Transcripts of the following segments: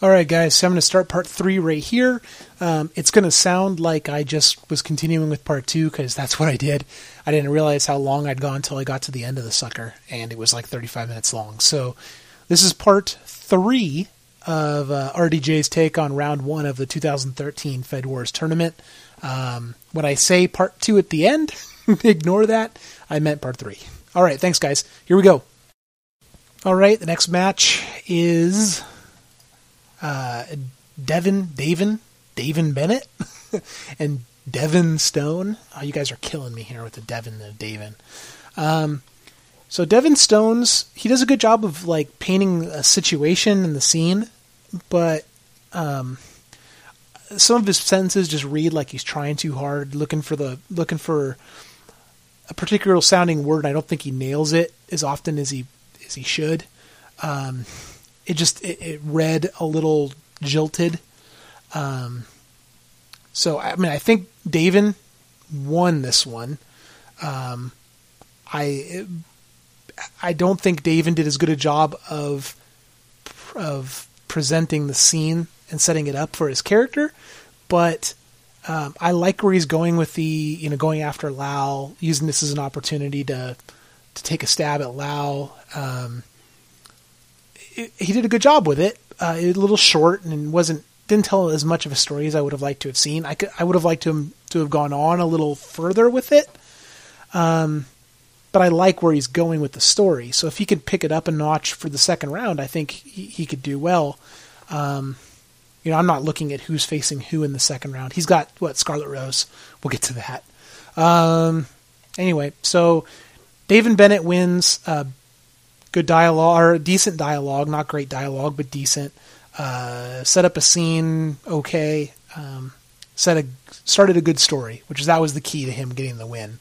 All right, guys, so I'm going to start part 3 right here. It's going to sound like I just was continuing with part 2 because that's what I did. I didn't realize how long I'd gone until I got to the end of the sucker, and it was like 35 minutes long. So this is part 3 of RDJ's take on round 1 of the 2013 Fed Wars tournament. When I say part 2 at the end, ignore that. I meant part 3. All right, thanks, guys. Here we go. All right, the next match is Devin Bennett and Devin Stone. Oh, you guys are killing me here with the Devin and Davin. So Devin Stone's, he does a good job of like painting a situation and the scene, but some of his sentences just read like he's trying too hard, looking for a particular sounding word. I don't think he nails it as often as he should. It read a little jilted. So, I mean, I think Davin won this one. I don't think Davin did as good a job of presenting the scene and setting it up for his character, but I like where he's going with going after Lau, using this as an opportunity to take a stab at Lau. He did a good job with it. A little short and didn't tell as much of a story as I would have liked to have seen. I would have liked him to have gone on a little further with it. But I like where he's going with the story. So if he could pick it up a notch for the second round, I think he could do well. I'm not looking at who's facing who in the second round. He's got Scarlett Rose. We'll get to that. Anyway, so David Bennett wins. Good dialogue, or decent dialogue, not great dialogue, but decent. Set up a scene, okay. Started a good story, that was the key to him getting the win.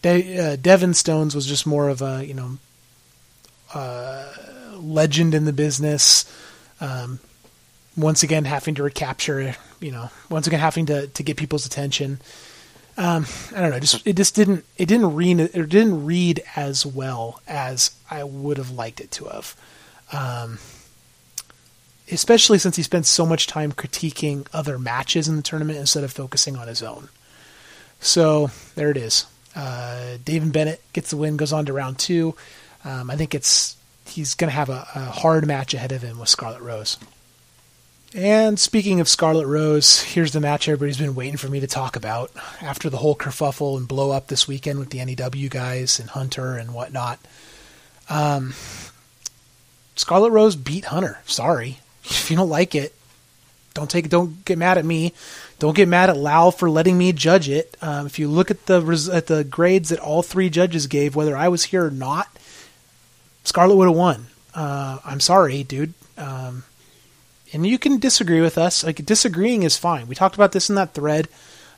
Devin Stones was just more of a legend in the business. Once again, having to recapture, once again having to get people's attention. I don't know. It didn't read as well as I would have liked it to have. Especially since he spent so much time critiquing other matches in the tournament instead of focusing on his own. So there it is. David Bennett gets the win, goes on to round 2. I think he's going to have a hard match ahead of him with Scarlett Rose. And speaking of Scarlett Rose, here's the match everybody's been waiting for me to talk about after the whole kerfuffle and blow up this weekend with the NEW guys and Hunter and whatnot. Scarlett Rose beat Hunter. Sorry. If you don't like it, don't get mad at me. Don't get mad at Lau for letting me judge it. If you look at the grades that all 3 judges gave, whether I was here or not, Scarlett would have won. I'm sorry, dude. And you can disagree with us. Like, disagreeing is fine. We talked about this in that thread.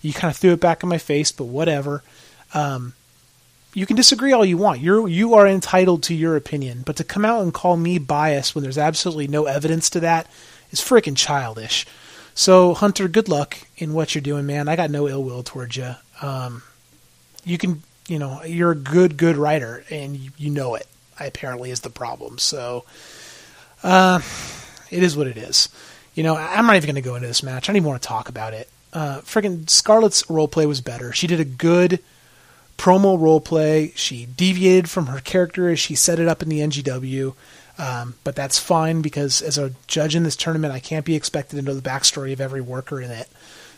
You kind of threw it back in my face, but whatever. You can disagree all you want. You are entitled to your opinion. But to come out and call me biased when there's absolutely no evidence to that is freaking childish. So, Hunter, good luck in what you're doing, man. I got no ill will towards you. You're a good writer, and you know it. Apparently is the problem. So, it is what it is. I'm not even going to go into this match. I don't even want to talk about it. Freaking Scarlett's roleplay was better. She did a good promo roleplay. She deviated from her character as she set it up in the NGW. But that's fine because as a judge in this tournament, I can't be expected to know the backstory of every worker in it.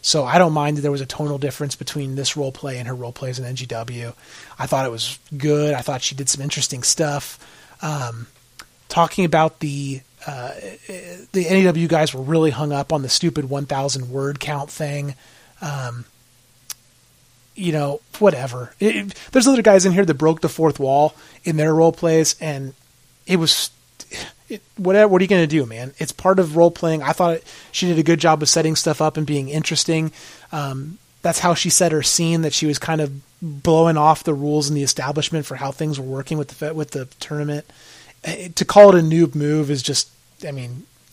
So I don't mind that there was a tonal difference between this roleplay and her roleplay as an NGW. I thought it was good. I thought she did some interesting stuff. Talking about the NEW guys were really hung up on the stupid 1,000 word count thing. Whatever. There's other guys in here that broke the fourth wall in their role plays, and it was whatever. What are you going to do, man? It's part of role playing. I thought she did a good job of setting stuff up and being interesting. That's how she set her scene, that she was kind of blowing off the rules in the establishment for how things were working with the tournament. To call it a noob move is just,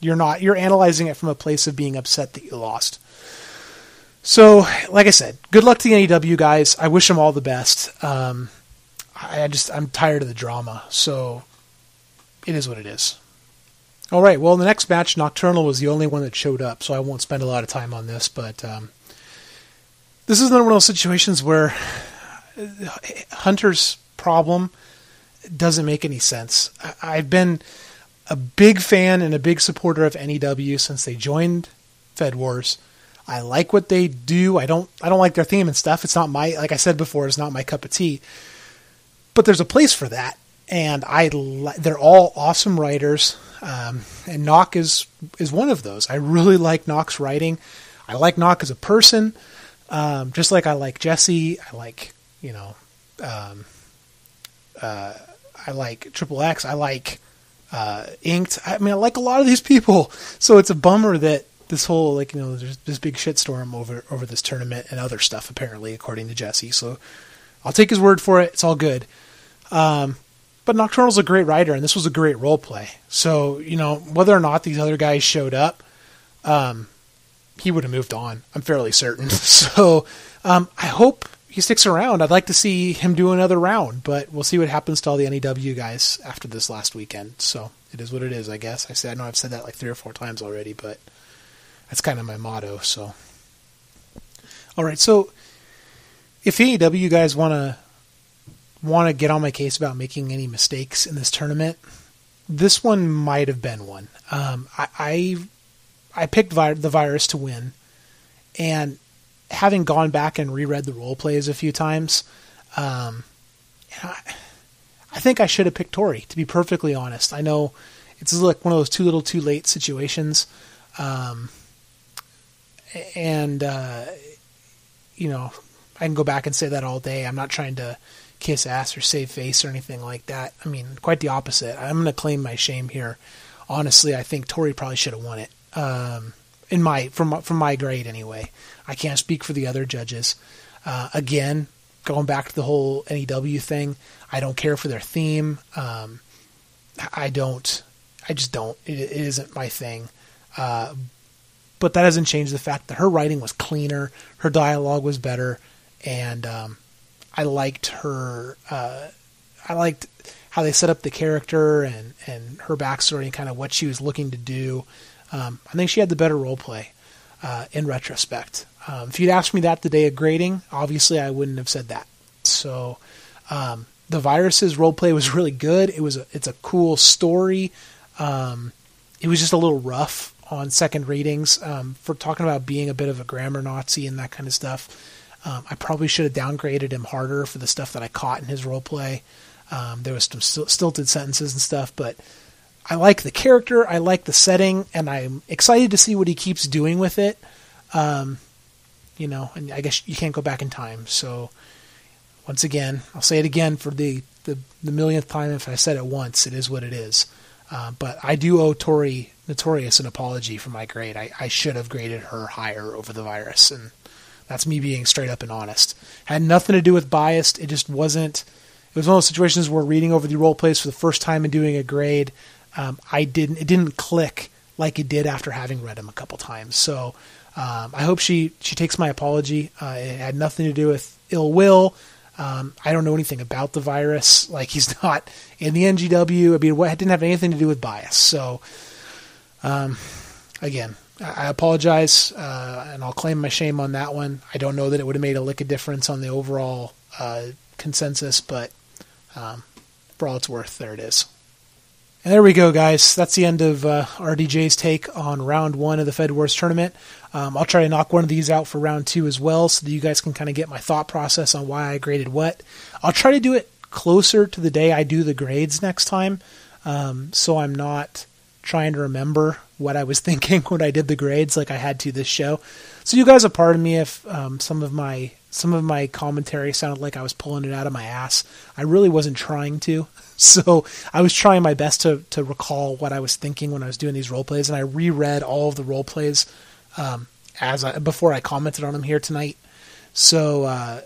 you're analyzing it from a place of being upset that you lost. So, like I said, good luck to the NEW guys. I wish them all the best. I'm tired of the drama, so it is what it is. All right. Well, the next match, Nocturnal was the only one that showed up, so I won't spend a lot of time on this. But this is another one of those situations where Hunter's problem doesn't make any sense. I've been a big fan and a big supporter of NEW since they joined Fed Wars. I like what they do. I don't like their theme and stuff. It's not like I said before, it's not my cup of tea. But there's a place for that, and they're all awesome writers. And Nock is one of those. I really like Nock's writing. I like Nock as a person, just like I like Jesse. I like I like Triple X. I like Inked. I mean, I like a lot of these people. So it's a bummer that this whole there's this big shitstorm over this tournament and other stuff apparently, according to Jesse. So I'll take his word for it. It's all good. But Nocturnal's a great writer, and this was a great role play. So, whether or not these other guys showed up, he would have moved on. I'm fairly certain. So, I hope he sticks around. I'd like to see him do another round, but we'll see what happens to all the NEW guys after this last weekend. So, it is what it is, I guess. I know I've said that like 3 or 4 times already, but that's kind of my motto. So, all right. So, if AEW guys want to get on my case about making any mistakes in this tournament, this one might have been one. I picked the Virus to win, and having gone back and reread the role plays a few times, I think I should have picked Tori, to be perfectly honest. I know it's like one of those too little too late situations, and I can go back and say that all day. I'm not trying to kiss ass or save face or anything like that. I mean, quite the opposite. I'm going to claim my shame here. Honestly, I think Tori probably should have won it. From my grade anyway. I can't speak for the other judges. Again, going back to the whole NEW thing, I don't care for their theme. I just don't. It isn't my thing. But that doesn't change the fact that her writing was cleaner, her dialogue was better, and I liked her. I liked how they set up the character and her backstory and kind of what she was looking to do. I think she had the better role play in retrospect. If you'd asked me that the day of grading, obviously I wouldn't have said that. So the Virus's role play was really good. It's a cool story. It was just a little rough on second readings for talking about being a bit of a grammar Nazi and that kind of stuff. I probably should have downgraded him harder for the stuff that I caught in his role play. There was some stilted sentences and stuff, but I like the character, I like the setting, and I'm excited to see what he keeps doing with it. And I guess you can't go back in time. So once again, I'll say it again for the millionth time. If I said it once, it is what it is. But I do owe Tori Notorious an apology for my grade. I should have graded her higher over the Virus, and that's me being straight up and honest. Had nothing to do with bias. It just wasn't. It was one of those situations where reading over the role plays for the first time and doing a grade, it didn't click like it did after having read them a couple times. So I hope she takes my apology. It had nothing to do with ill will. I don't know anything about the Virus. Like, he's not in the NGW. I mean, it didn't have anything to do with bias. So again, I apologize, and I'll claim my shame on that one. I don't know that it would have made a lick of difference on the overall consensus, but for all it's worth, there it is. And there we go, guys. That's the end of RDJ's take on round 1 of the Fed Wars tournament. I'll try to knock one of these out for round 2 as well, so that you guys can kind of get my thought process on why I graded what. I'll try to do it closer to the day I do the grades next time, so I'm not trying to remember what I was thinking when I did the grades like I had to this show. So you guys have pardoned me if some of my commentary sounded like I was pulling it out of my ass. I really wasn't trying to. So I was trying my best to recall what I was thinking when I was doing these role plays, and I reread all of the role plays before I commented on them here tonight. So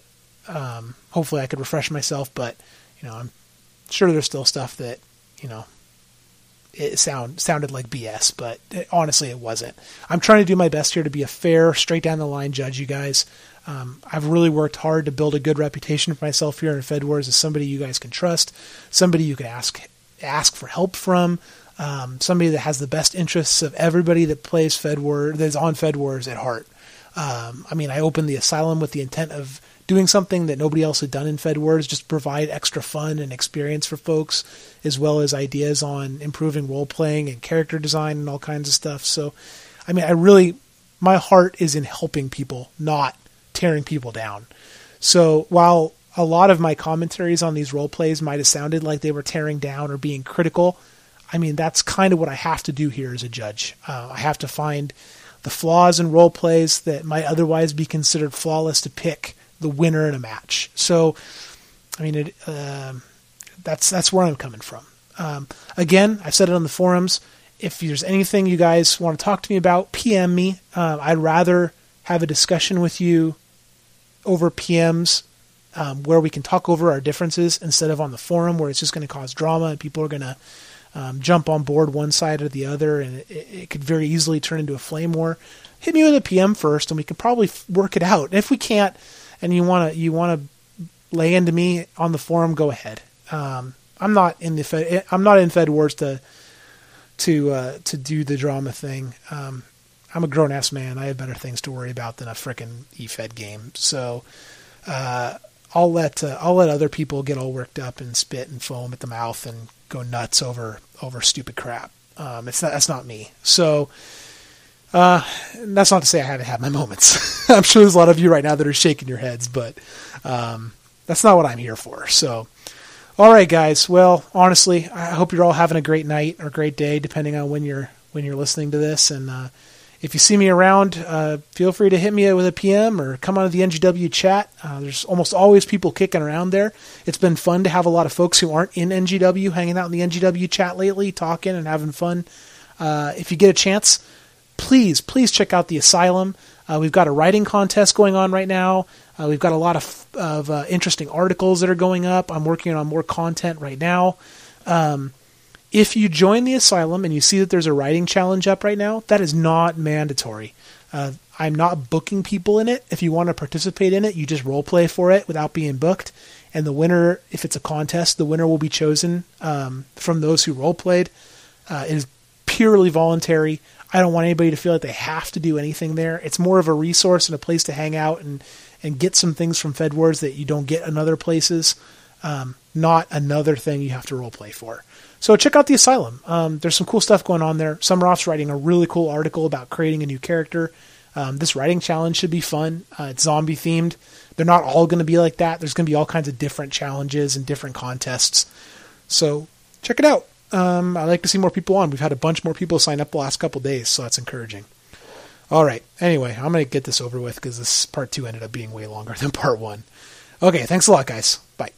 hopefully I could refresh myself, but I'm sure there's still stuff that it sounded like BS, but honestly it wasn't. I'm trying to do my best here to be a fair, straight down the line judge, you guys. I've really worked hard to build a good reputation for myself here in Fed Wars as somebody you guys can trust, somebody you can ask for help from. somebody that has the best interests of everybody that plays Fed Wars, that's on Fed Wars at heart. I mean, I opened the Asylum with the intent of doing something that nobody else had done in Fed Wars, just to provide extra fun and experience for folks, as well as ideas on improving role-playing and character design and all kinds of stuff. So, I mean, my heart is in helping people, not tearing people down. So while a lot of my commentaries on these role plays might have sounded like they were tearing down or being critical, I mean, that's kind of what I have to do here as a judge. I have to find the flaws in role plays that might otherwise be considered flawless to pick the winner in a match. So, I mean, that's where I'm coming from. Again, I've said it on the forums. If there's anything you guys want to talk to me about, PM me. I'd rather have a discussion with you over PMs where we can talk over our differences instead of on the forum where it's just going to cause drama and people are going to jump on board one side or the other, and it could very easily turn into a flame war. Hit me with a PM first, and we could probably work it out. And if we can't, and you want to lay into me on the forum, go ahead. I'm not in Fed Wars to do the drama thing. I'm a grown ass man. I have better things to worry about than a frickin' eFed game. So I'll let other people get all worked up and spit and foam at the mouth and go nuts over stupid crap. That's not me. So that's not to say I haven't had my moments. I'm sure there's a lot of you right now that are shaking your heads, but that's not what I'm here for. So, all right, guys. Well, honestly, I hope you're all having a great night or great day, depending on when you're listening to this. And if you see me around, feel free to hit me with a PM or come onto the NGW chat. There's almost always people kicking around there. It's been fun to have a lot of folks who aren't in NGW hanging out in the NGW chat lately, talking and having fun. If you get a chance, please check out the Asylum. We've got a writing contest going on right now. We've got a lot of interesting articles that are going up. I'm working on more content right now. If you join the Asylum and you see that there's a writing challenge up right now, that is not mandatory. I'm not booking people in it. If you want to participate in it, you just role play for it without being booked. And the winner, if it's a contest, the winner will be chosen from those who role played. It is purely voluntary. I don't want anybody to feel like they have to do anything there. It's more of a resource and a place to hang out and get some things from Fed Wars that you don't get in other places. Not another thing you have to role play for. So check out the Asylum. There's some cool stuff going on there. Summeroff's writing a really cool article about creating a new character. This writing challenge should be fun. It's zombie themed. They're not all going to be like that. There's going to be all kinds of different challenges and different contests. So check it out. I'd like to see more people on. We've had a bunch more people sign up the last couple days, so that's encouraging. All right. Anyway, I'm going to get this over with because this part 2 ended up being way longer than part 1. Okay. Thanks a lot, guys. Bye.